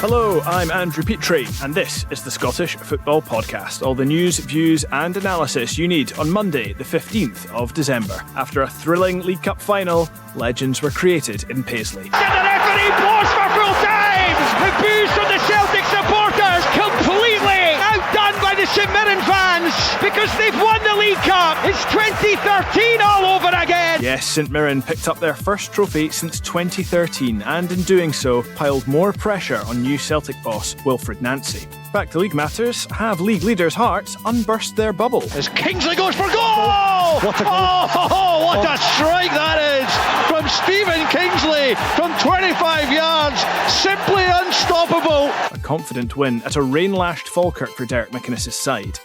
Hello, I'm Andrew Petrie, and this is the Scottish Football Podcast. All the news, views and analysis you need on Monday, the 15th of December. After a thrilling League Cup final, legends were created in Paisley. And the referee blows for full time! The boos from the Celtic supporters completely outdone by the St Mirren fans because they've won the League Cup. It's 2013 all over again. Yes, St Mirren picked up their first trophy since 2013 and in doing so piled more pressure on new Celtic boss Wilfred Nancy. Back to league matters, have league leaders' hearts unburst their bubble? As Kingsley goes for goal! What a goal! Oh, what a strike that is from Stephen Kingsley from 25 yards. Simply unstoppable. A confident win at a rain-lashed Falkirk for Derek McInnes' side.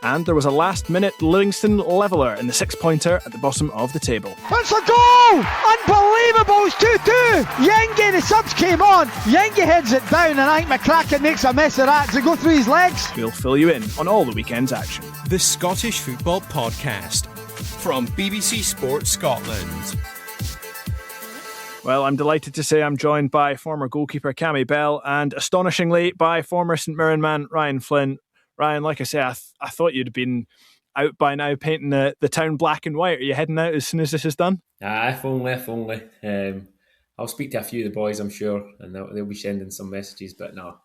And there was a last-minute Livingston leveller in the six-pointer at the bottom of the table. That's a goal! Unbelievable! It's 2-2! Yengi, the subs came on. Yengi heads it down and I think McCracken makes a mess of that. Does it go through his legs? We'll fill you in on all the weekend's action. The Scottish Football Podcast from BBC Sports Scotland. Well, I'm delighted to say I'm joined by former goalkeeper Cammy Bell and astonishingly by former St Mirren man Ryan Flynn. Ryan, like I say, I thought you'd been out by now painting the town black and white. Are you heading out as soon as this is done? If only. I'll speak to a few of the boys, I'm sure, and they'll be sending some messages, but no.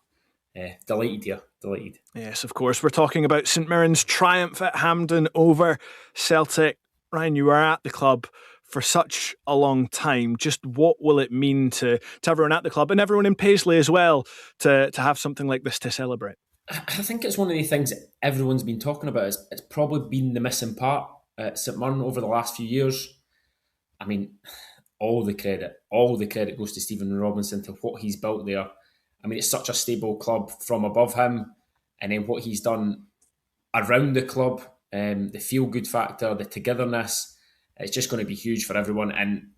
Delighted here, delighted. Yes, of course. We're talking about St Mirren's triumph at Hampden over Celtic. Ryan, you were at the club for such a long time. Just what will it mean to everyone at the club and everyone in Paisley as well to have something like this to celebrate? I think it's one of the things that everyone's been talking about. It's probably been the missing part at St Mirren over the last few years. I mean, all the credit goes to Stephen Robinson, to what he's built there. I mean, it's such a stable club from above him, and then what he's done around the club, the feel-good factor, the togetherness, it's just going to be huge for everyone. And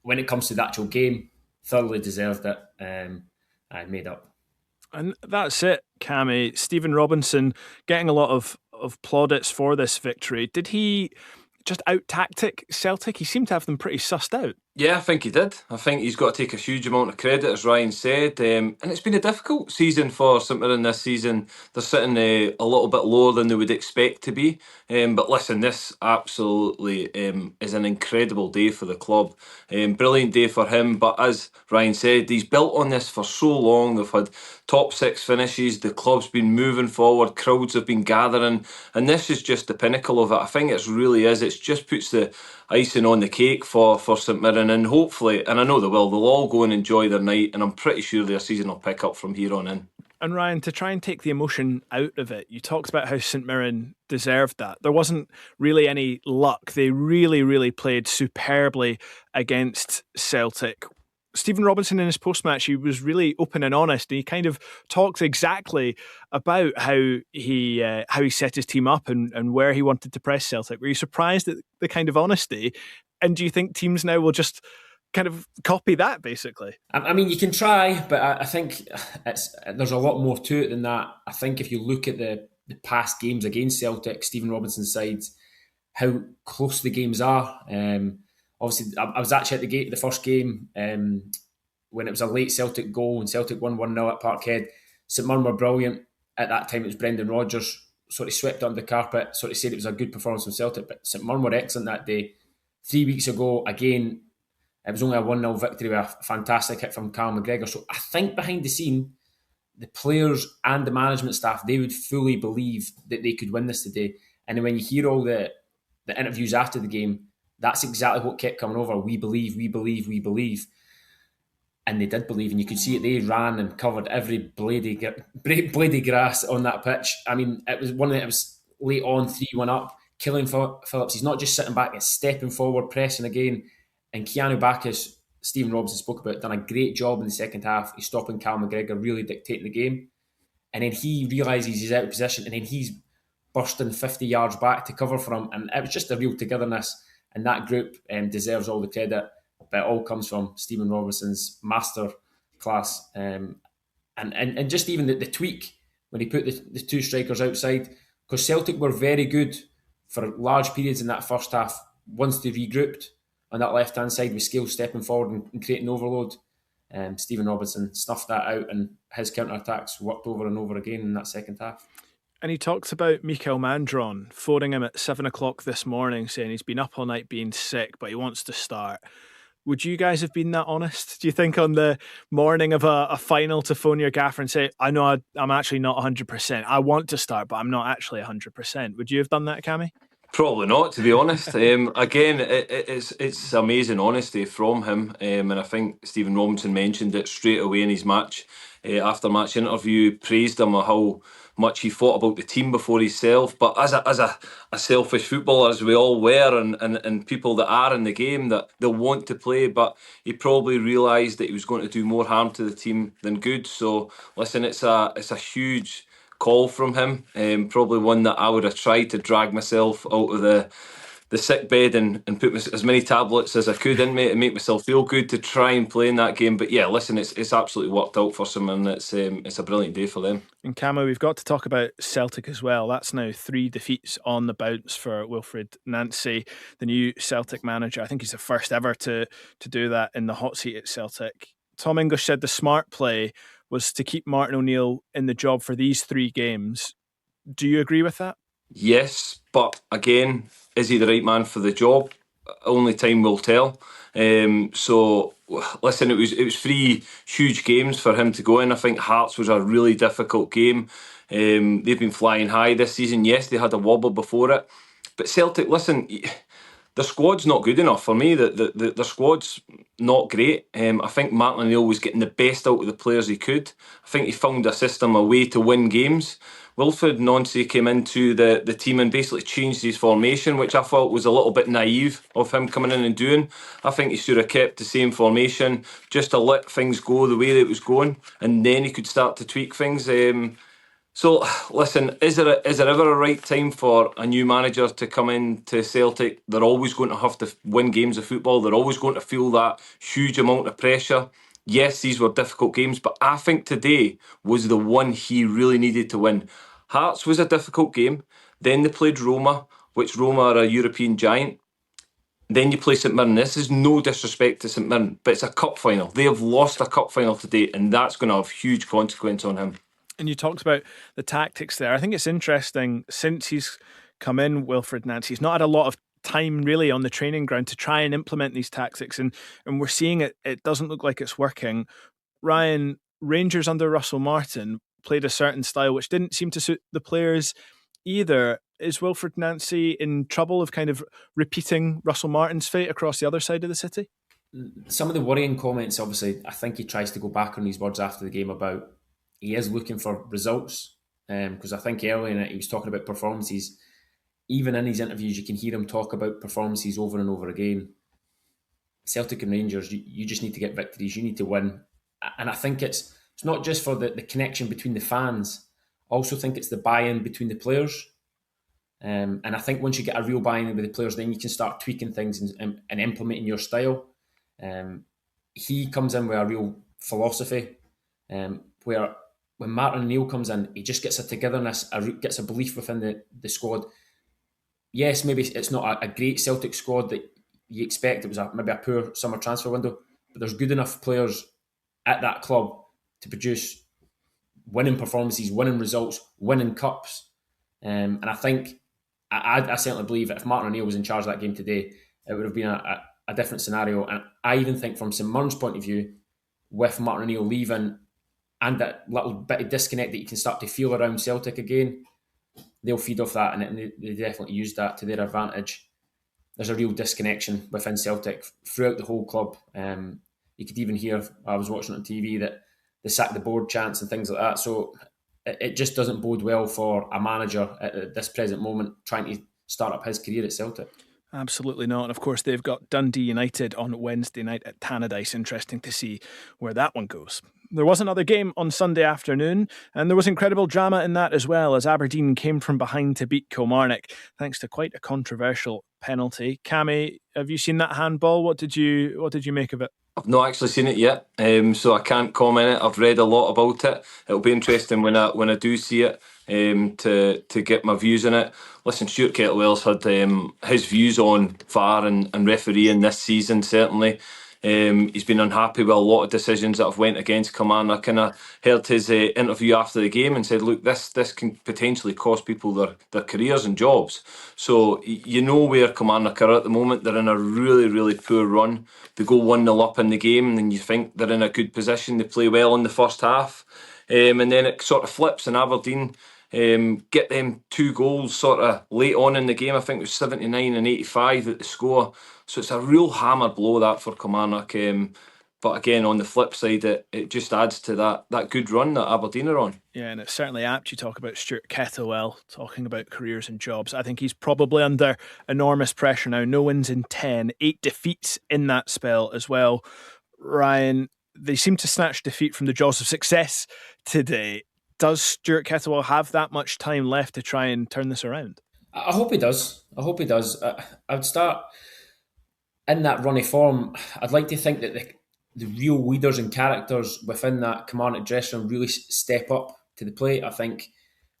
when it comes to the actual game, thoroughly deserved it. I made up. And that's it, Cammy. Stephen Robinson getting a lot of plaudits for this victory. Did he just out-tactic Celtic? He seemed to have them pretty sussed out. Yeah, I think he did. I think he's got to take a huge amount of credit, as Ryan said. And it's been a difficult season for St Mirren this season. They're sitting a little bit lower than they would expect to be. But listen, this absolutely is an incredible day for the club. Brilliant day for him. But as Ryan said, he's built on this for so long. They've had top six finishes. The club's been moving forward. Crowds have been gathering. And this is just the pinnacle of it. I think it really is. It just puts the icing on the cake for St Mirren, and hopefully, and I know they'll all go and enjoy their night, and I'm pretty sure their season will pick up from here on in. And Ryan, to try and take the emotion out of it, you talked about how St Mirren deserved that. There wasn't really any luck. They really, really played superbly against Celtic. Stephen Robinson in his post-match, he was really open and honest, and he kind of talked exactly about how he set his team up and where he wanted to press Celtic. Were you surprised at the kind of honesty? And do you think teams now will just kind of copy that, basically? I mean, you can try, but I think there's a lot more to it than that. I think if you look at the past games against Celtic, Stephen Robinson's side, how close the games are. Obviously, I was actually at the gate the first game when it was a late Celtic goal and Celtic won 1-0 at Parkhead. St Mirren were brilliant. At that time, it was Brendan Rodgers, sort of swept under the carpet, sort of said it was a good performance from Celtic, but St Mirren were excellent that day. 3 weeks ago, again, it was only a 1-0 victory with a fantastic hit from Callum McGregor. So I think behind the scene, the players and the management staff, they would fully believe that they could win this today. And then when you hear all the interviews after the game, that's exactly what kept coming over. We believe. And they did believe, and you could see it. They ran and covered every blady grass on that pitch. I mean, it was one that was late on, 3-1 up. Killing Phillips, he's not just sitting back, he's stepping forward, pressing again. And Keanu Bacchus, Stephen Robinson spoke about, done a great job in the second half. He's stopping Cal McGregor, really dictating the game. And then he realises he's out of position, and then he's bursting 50 yards back to cover for him. And it was just a real togetherness. And that group deserves all the credit. But it all comes from Stephen Robinson's master class. And just even the tweak when he put the two strikers outside. Because Celtic were very good for large periods in that first half once they regrouped on that left-hand side with Scales stepping forward and creating overload. Stephen Robinson snuffed that out, and his counter-attacks worked over and over again in that second half. And he talked about Mikel Mandron phoning him at 7 o'clock this morning saying he's been up all night being sick, but he wants to start. Would you guys have been that honest, do you think, on the morning of a final, to phone your gaffer and say, I know I'm actually not 100%. I want to start, but I'm not actually 100%. Would you have done that, Cammy? Probably not, to be honest. Again, it's amazing honesty from him, and I think Stephen Robinson mentioned it straight away in his after match interview, praised him on how much he thought about the team before himself. But as a selfish footballer, as we all were, and people that are in the game, that they'll want to play, but he probably realised that he was going to do more harm to the team than good. So listen, it's a huge call from him, probably one that I would have tried to drag myself out of the sick bed and put as many tablets as I could in me to make myself feel good to try and play in that game. But yeah, listen, it's absolutely worked out for some, and it's a brilliant day for them. And Cammy, we've got to talk about Celtic as well. That's now 3 defeats on the bounce for Wilfried Nancy, the new Celtic manager. I think he's the first ever to do that in the hot seat at Celtic. Tom English said the smart play was to keep Martin O'Neill in the job for these 3 games. Do you agree with that? Yes, but again, is he the right man for the job? Only time will tell. So listen, it was 3 huge games for him to go in. I think Hearts was a really difficult game. They've been flying high this season. Yes, they had a wobble before it, but Celtic, listen, the squad's not good enough for me. The squad's not great. I think Martin O'Neill was getting the best out of the players he could. I think he found a system, a way to win games. Wilfried Nancy came into the team and basically changed his formation, which I thought was a little bit naive of him coming in and doing. I think he should have kept the same formation just to let things go the way that it was going, and then he could start to tweak things. So, listen, is there ever a right time for a new manager to come in to Celtic? They're always going to have to win games of football. They're always going to feel that huge amount of pressure. Yes, these were difficult games, but I think today was the one he really needed to win. Hearts was a difficult game. Then they played Roma, which Roma are a European giant. Then you play St Mirren. This is no disrespect to St Mirren, but it's a cup final. They have lost a cup final today, and that's going to have huge consequence on him. And you talked about the tactics there. I think it's interesting, since he's come in, Wilfried Nancy, he's not had a lot of time really on the training ground to try and implement these tactics, and we're seeing it doesn't look like it's working. Ryan, Rangers under Russell Martin played a certain style which didn't seem to suit the players either. Is Wilfried Nancy in trouble of kind of repeating Russell Martin's fate across the other side of the city? Some of the worrying comments, obviously, I think he tries to go back on his words after the game about he is looking for results, because I think earlier in it he was talking about performances. Even in his interviews, you can hear him talk about performances over and over again. Celtic and Rangers, you just need to get victories. You need to win. And I think it's not just for the connection between the fans. I also think it's the buy-in between the players. And I think once you get a real buy-in with the players, then you can start tweaking things and implementing your style. He comes in with a real philosophy, where when Martin O'Neill comes in, he just gets a togetherness, gets a belief within the squad. Yes, maybe it's not a great Celtic squad that you expect. It was maybe a poor summer transfer window, but there's good enough players at that club to produce winning performances, winning results, winning cups. And I think, I certainly believe that if Martin O'Neill was in charge of that game today, it would have been a different scenario. And I even think from St Mirren's point of view, with Martin O'Neill leaving and that little bit of disconnect that you can start to feel around Celtic again, they'll feed off that, and they definitely use that to their advantage. There's a real disconnection within Celtic throughout the whole club. You could even hear, I was watching on TV, that they sack the board chants and things like that. So it just doesn't bode well for a manager at this present moment trying to start up his career at Celtic. Absolutely not. And of course, they've got Dundee United on Wednesday night at Tannadice. Interesting to see where that one goes. There was another game on Sunday afternoon, and there was incredible drama in that as well, as Aberdeen came from behind to beat Kilmarnock, thanks to quite a controversial penalty. Cammy, have you seen that handball? What did you make of it? I've not actually seen it yet, so I can't comment it. I've read a lot about it. It'll be interesting when I do see it, to get my views on it. Listen, Stuart Kettlewell's had his views on VAR and refereeing this season, certainly. He's been unhappy with a lot of decisions that have went against Kilmarnock. I kind of heard his interview after the game and said, look, this can potentially cost people their careers and jobs. So you know where Kilmarnock are at the moment. They're in a really, really poor run. They go 1-0 up in the game and you think they're in a good position. They play well in the first half. And then it sort of flips and Aberdeen get them 2 goals sort of late on in the game. I think it was 79 and 85 at the score. So it's a real hammer blow that for Kilmarnock. But again, on the flip side, it just adds to that good run that Aberdeen are on. Yeah, and it's certainly apt you talk about Stuart Kettlewell, talking about careers and jobs. I think he's probably under enormous pressure now. No wins in 10, 8 defeats in that spell as well. Ryan, they seem to snatch defeat from the jaws of success today. Does Stuart Kettlewell have that much time left to try and turn this around? I hope he does. I would start in that runny form. I'd like to think that the real leaders and characters within that Kilmarnock dressing room really step up to the plate. I think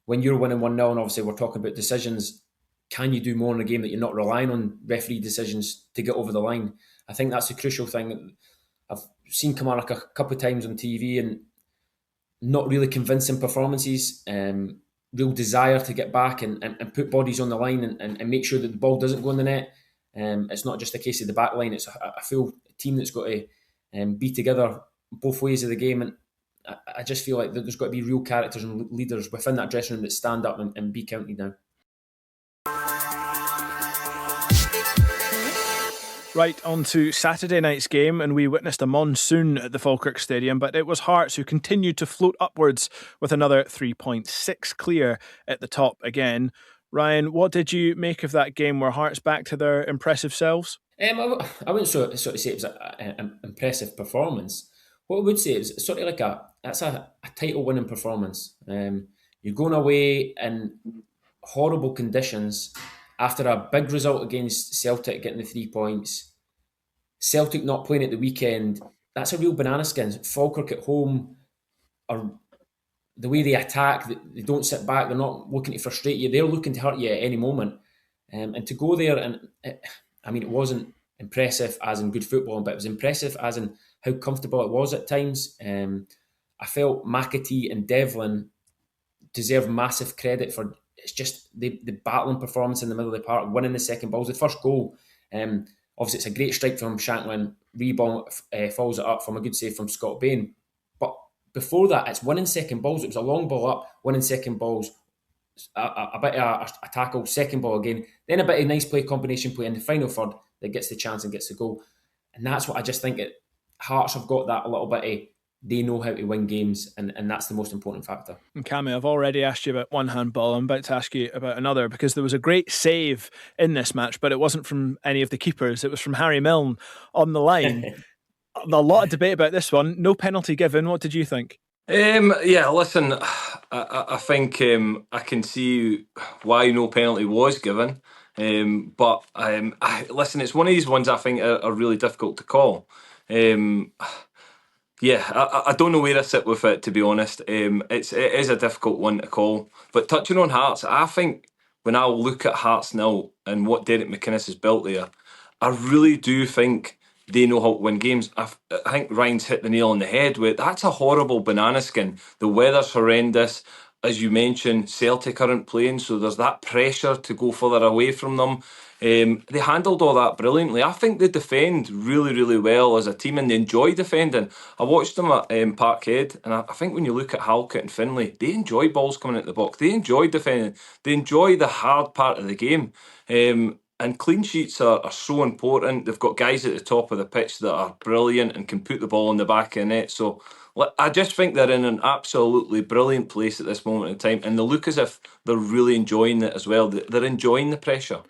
when you're winning 1-0, and obviously we're talking about decisions, can you do more in a game that you're not relying on referee decisions to get over the line? I think that's the crucial thing. I've seen Kilmarnock a couple of times on TV and not really convincing performances, real desire to get back and put bodies on the line and make sure that the ball doesn't go in the net. It's not just a case of the back line, it's a full team that's got to be together both ways of the game. And I just feel like there's got to be real characters and leaders within that dressing room that stand up and be counted now. Right, on to Saturday night's game, and we witnessed a monsoon at the Falkirk Stadium, but it was Hearts who continued to float upwards with another 3 points, 6 clear at the top again. Ryan, what did you make of that game? Were Hearts back to their impressive selves? I wouldn't sort of say it was an impressive performance. What I would say is sort of like a title winning performance. You're going away in horrible conditions after a big result against Celtic, getting the 3 points. Celtic not playing at the weekend, that's a real banana skin. Falkirk at home, are the way they attack, they don't sit back, they're not looking to frustrate you, they're looking to hurt you at any moment. And to go there, and it wasn't impressive as in good football, but it was impressive as in how comfortable it was at times. I felt McAtee and Devlin deserve massive credit for it's just the battling performance in the middle of the park, winning the second balls. The first goal, obviously it's a great strike from Shanklin, rebound follows it up from a good save from Scott Bain. But before that, it's winning second balls. It was a long ball up, winning second balls, a bit of a tackle, second ball again, then a bit of nice play, combination play in the final third that gets the chance and gets the goal. And that's what I just think Hearts have got that a little bit of, they know how to win games, and that's the most important factor. And Cammy, I've already asked you about one handball. I'm about to ask you about another, because there was a great save in this match, but it wasn't from any of the keepers. It was from Harry Milne on the line. A lot of debate about this one. No penalty given. What did you think? Yeah, listen, I think I can see why no penalty was given. But listen, it's one of these ones I think are really difficult to call. Yeah, I don't know where I sit with it, to be honest. It is a difficult one to call. But touching on Hearts, I think when I look at Hearts now and what Derek McInnes has built there, I really do think they know how to win games. I think Ryan's hit the nail on the head with that's a horrible banana skin. The weather's horrendous. As you mentioned, Celtic aren't playing, so there's that pressure to go further away from them. They handled all that brilliantly. I think they defend really, really well as a team, and they enjoy defending. I watched them at Parkhead, and I think when you look at Halkett and Finlay, they enjoy balls coming out the box. They enjoy defending. They enjoy the hard part of the game. And clean sheets are so important. They've got guys at the top of the pitch that are brilliant and can put the ball in the back of the net. So I just think they're in an absolutely brilliant place at this moment in time, and they look as if they're really enjoying it as well. They're enjoying the pressure.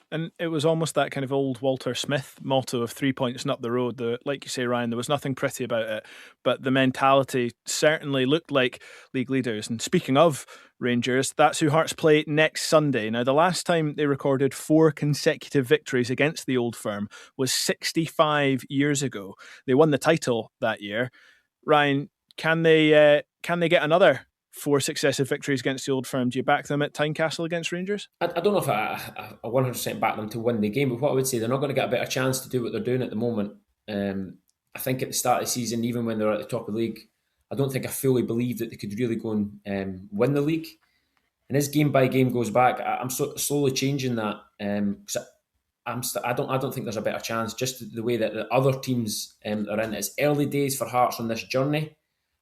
And it was almost that kind of old Walter Smith motto of 3 points and up the road. Like you say, Ryan, there was nothing pretty about it, but the mentality certainly looked like league leaders. And speaking of Rangers, that's who Hearts play next Sunday. Now, the last time they recorded 4 consecutive victories against the Old Firm was 65 years ago. They won the title that year. Ryan, can they get another 4 successive victories against the Old Firm? Do you back them at Tynecastle against Rangers? I don't know if I 100% back them to win the game, but what I would say, they're not going to get a better chance to do what they're doing at the moment. I think at the start of the season, even when they're at the top of the league, I don't think I fully believed that they could really go and win the league. And as game by game goes back, I'm slowly changing that. Because I don't think there's a better chance. Just the way that the other teams are in. It's early days for Hearts on this journey,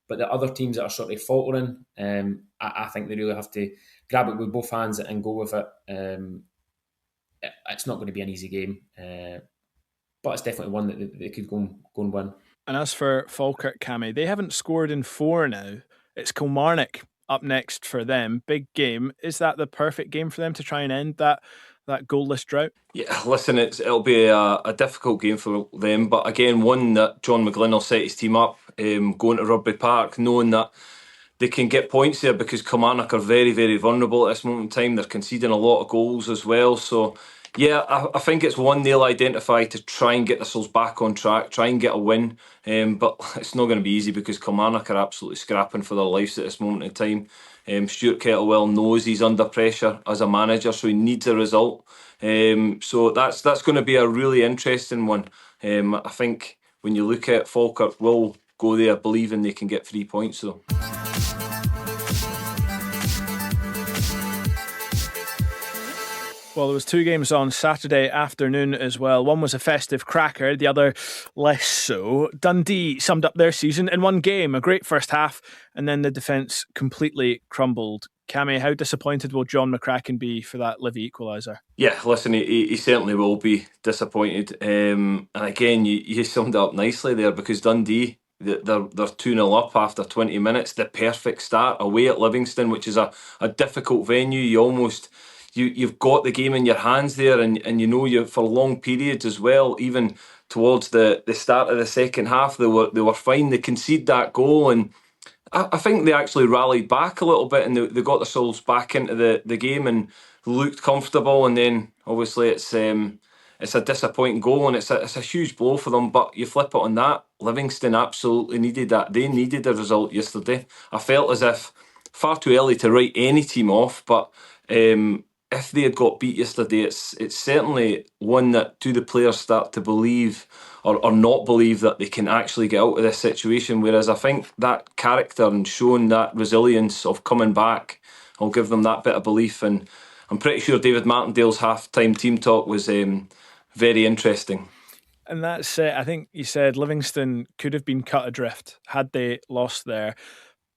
but the other teams that are sort of faltering, I think they really have to grab it with both hands and go with it. It's not going to be an easy game, but it's definitely one that they could go and win. And as for Falkirk, Cammy, they haven't scored in 4 now. It's Kilmarnock up next for them. Big game. Is that the perfect game for them to try and end that goalless drought? Yeah, listen, it'll be a difficult game for them, but again, one that John McGlynn will set his team up, going to Rugby Park, knowing that they can get points there because Kilmarnock are very, very vulnerable at this moment in time. They're conceding a lot of goals as well. So, yeah, I think it's one they'll identify to try and get themselves back on track, try and get a win. But it's not going to be easy because Kilmarnock are absolutely scrapping for their lives at this moment in time. Stuart Kettlewell knows he's under pressure as a manager, so he needs a result. So that's going to be a really interesting one. I think when you look at Falkirk, will go there believing they can get 3 points though. Well, there was 2 games on Saturday afternoon as well. One was a festive cracker, the other less so. Dundee summed up their season in one game, a great first half, and then the defence completely crumbled. Cammy, how disappointed will John McCracken be for that Livi equaliser? Yeah, listen, he certainly will be disappointed. And again, you summed it up nicely there because Dundee, they're 2-0 up after 20 minutes. The perfect start away at Livingston, which is a difficult venue. You've got the game in your hands there, and you know you for long periods as well. Even towards the start of the second half, they were fine. They conceded that goal, and I think they actually rallied back a little bit, and they got themselves back into the game and looked comfortable. And then obviously it's a disappointing goal, and it's a huge blow for them. But you flip it on that, Livingston absolutely needed that. They needed a result yesterday. I felt as if far too early to write any team off, but if they had got beat yesterday, it's certainly one that do the players start to believe or not believe that they can actually get out of this situation. Whereas I think that character and showing that resilience of coming back will give them that bit of belief. And I'm pretty sure David Martindale's half-time team talk was very interesting. And that's it. I think you said Livingston could have been cut adrift had they lost there.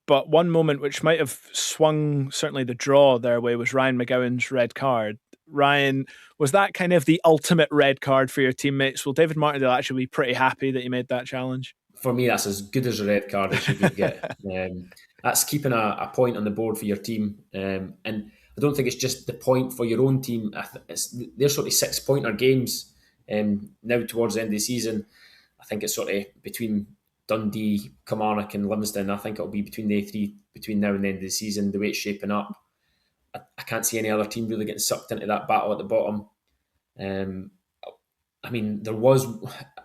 But one moment which might have swung certainly the draw their way was Ryan McGowan's red card. Ryan, was that kind of the ultimate red card for your teammates? Will David Martindale actually be pretty happy that he made that challenge? For me, that's as good as a red card as you could get. That's keeping a point on the board for your team. And I don't think it's just the point for your own team. They're sort of 6-pointer games now towards the end of the season. I think it's sort of between Dundee, Kilmarnock and Livingston. I think it'll be between the 3 between now and the end of the season, the way it's shaping up. I can't see any other team really getting sucked into that battle at the bottom. I mean, there was,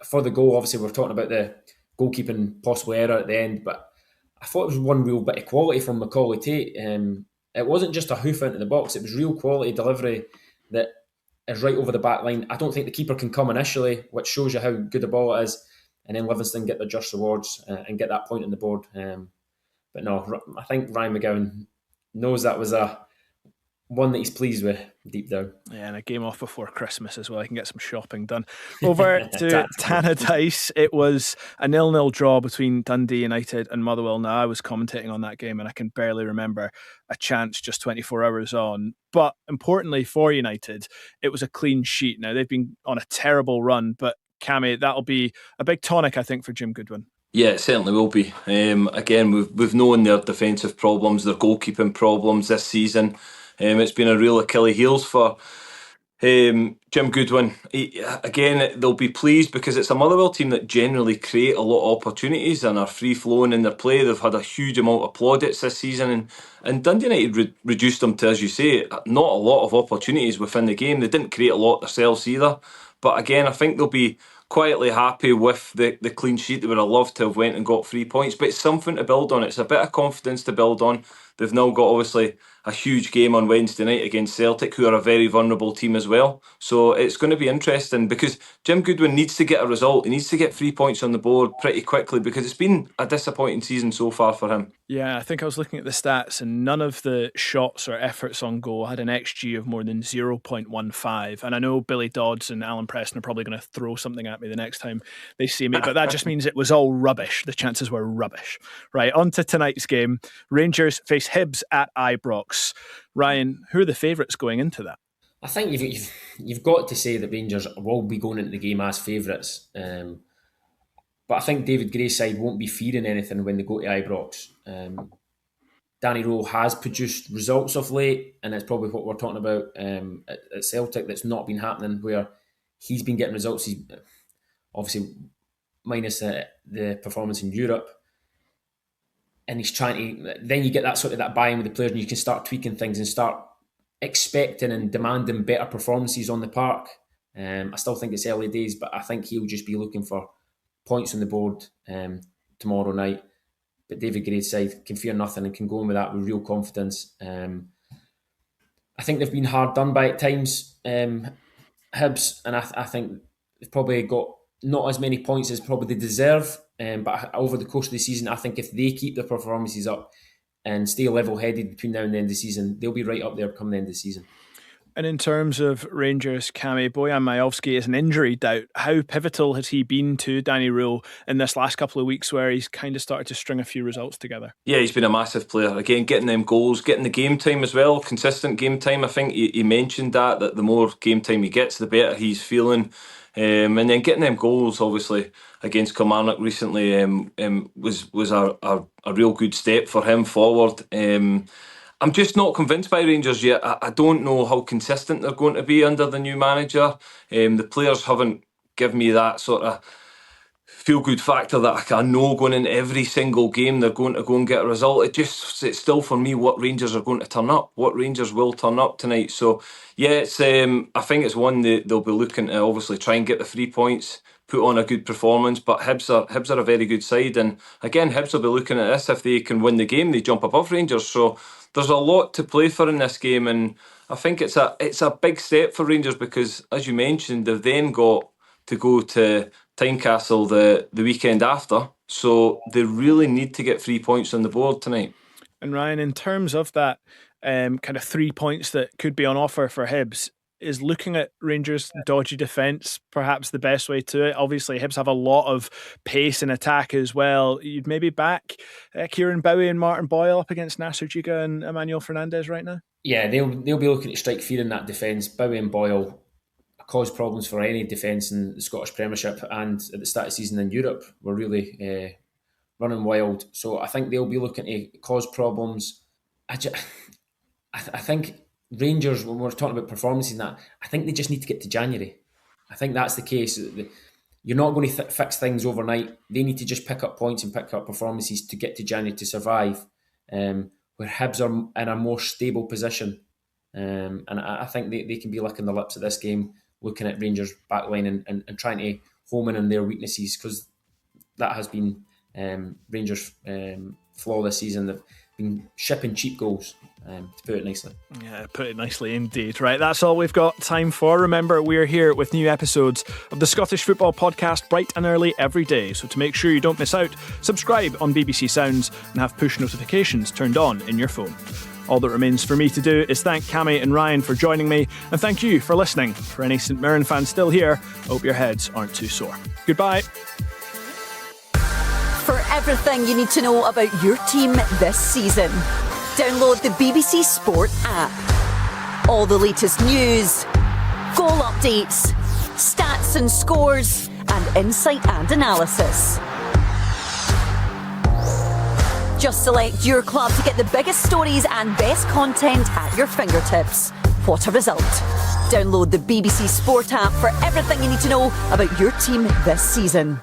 for the goal, obviously we're talking about the goalkeeping possible error at the end, but I thought it was one real bit of quality from Macaulay Tate. It wasn't just a hoof into the box, it was real quality delivery that is right over the back line. I don't think the keeper can come initially, which shows you how good the ball is. And then Livingston get the just rewards and get that point on the board. But no, I think Ryan McGowan knows that was one that he's pleased with deep down. Yeah, and a game off before Christmas as well. I can get some shopping done. Over to Tannadice, it was a 0-0 draw between Dundee United and Motherwell. Now, I was commentating on that game and I can barely remember a chance just 24 hours on. But importantly for United, it was a clean sheet. Now, they've been on a terrible run, but Cammy, that'll be a big tonic, I think, for Jim Goodwin. Yeah, it certainly will be. Again, we've known their defensive problems, their goalkeeping problems this season. It's been a real Achilles heels for Jim Goodwin. Again, they'll be pleased because it's a Motherwell team that generally create a lot of opportunities and are free-flowing in their play. They've had a huge amount of plaudits this season, and Dundee United reduced them to, as you say, not a lot of opportunities within the game. They didn't create a lot themselves either. But again, I think they'll be quietly happy with the clean sheet. They would have loved to have went and got 3 points, but it's something to build on. It's a bit of confidence to build on. They've now got obviously a huge game on Wednesday night against Celtic, who are a very vulnerable team as well. So it's going to be interesting because Jim Goodwin needs to get a result. He needs to get 3 points on the board pretty quickly because it's been a disappointing season so far for him. Yeah, I think I was looking at the stats and none of the shots or efforts on goal had an XG of more than 0.15. And I know Billy Dodds and Alan Preston are probably going to throw something at me the next time they see me, but that just means it was all rubbish. The chances were rubbish. Right, on to tonight's game. Rangers face Hibs at Ibrox. Ryan, who are the favourites going into that? I think you've got to say that Rangers will be going into the game as favourites. But I think David Gray's side won't be fearing anything when they go to Ibrox. Danny Rowe has produced results of late, and it's probably what we're talking about at Celtic that's not been happening, where he's been getting results. He's obviously minus the performance in Europe, and he's trying to. Then you get that buy-in with the players, and you can start tweaking things and start expecting and demanding better performances on the park. I still think it's early days, but I think he'll just be looking for points on the board tomorrow night. But David Gray's side can fear nothing and can go in with that with real confidence. I think they've been hard done by at times, Hibs, and I think they've probably got not as many points as probably they deserve. But over the course of the season, I think if they keep their performances up and stay level-headed between now and the end of the season, they'll be right up there come the end of the season. And in terms of Rangers, Cammy, Bojan Majowski is an injury doubt. How pivotal has he been to Danny Rowe in this last couple of weeks where he's kind of started to string a few results together? Yeah, he's been a massive player. Again, getting them goals, getting the game time as well, consistent game time. I think he mentioned that the more game time he gets, the better he's feeling. And then getting them goals, obviously, against Kilmarnock recently was a real good step for him forward. I'm just not convinced by Rangers yet. I don't know how consistent they're going to be under the new manager. The players haven't given me that sort of feel-good factor that I know going in every single game they're going to go and get a result. It's still for me what Rangers are going to turn up, what Rangers will turn up tonight. So yeah, it's I think it's one they'll be looking to obviously try and get the 3 points, put on a good performance. But Hibs are a very good side, and again Hibs will be looking at this. If they can win the game, they jump above Rangers. So there's a lot to play for in this game, and I think it's a big step for Rangers because, as you mentioned, they've then got to go to Tynecastle the weekend after, so they really need to get 3 points on the board tonight. And Ryan, in terms of that kind of 3 points that could be on offer for Hibs, is looking at Rangers' dodgy defence perhaps the best way to it? Obviously, Hibs have a lot of pace in attack as well. You'd maybe back Kieran Bowie and Martin Boyle up against Nasser Giga and Emmanuel Fernandez right now? Yeah, they'll be looking to strike fear in that defence. Bowie and Boyle cause problems for any defence in the Scottish Premiership, and at the start of the season in Europe were really running wild. So I think they'll be looking to cause problems. I think Rangers, when we're talking about performances and that, I think they just need to get to January. I think that's the case. You're not going to fix things overnight. They need to just pick up points and pick up performances to get to January to survive, where Hibs are in a more stable position. And I think they can be licking the lips at this game, looking at Rangers' backline and trying to home in on their weaknesses, because that has been Rangers' flaw this season. They've been shipping cheap goals, to put it nicely. Yeah, put it nicely indeed. Right, that's all we've got time for. Remember, we're here with new episodes of the Scottish Football Podcast bright and early every day. So to make sure you don't miss out, subscribe on BBC Sounds and have push notifications turned on in your phone. All that remains for me to do is thank Cammy and Ryan for joining me, and thank you for listening. For any St Mirren fans still here, I hope your heads aren't too sore. Goodbye. For everything you need to know about your team this season, download the BBC Sport app. All the latest news, goal updates, stats and scores, and insight and analysis. Just select your club to get the biggest stories and best content at your fingertips. What a result. Download the BBC Sport app for everything you need to know about your team this season.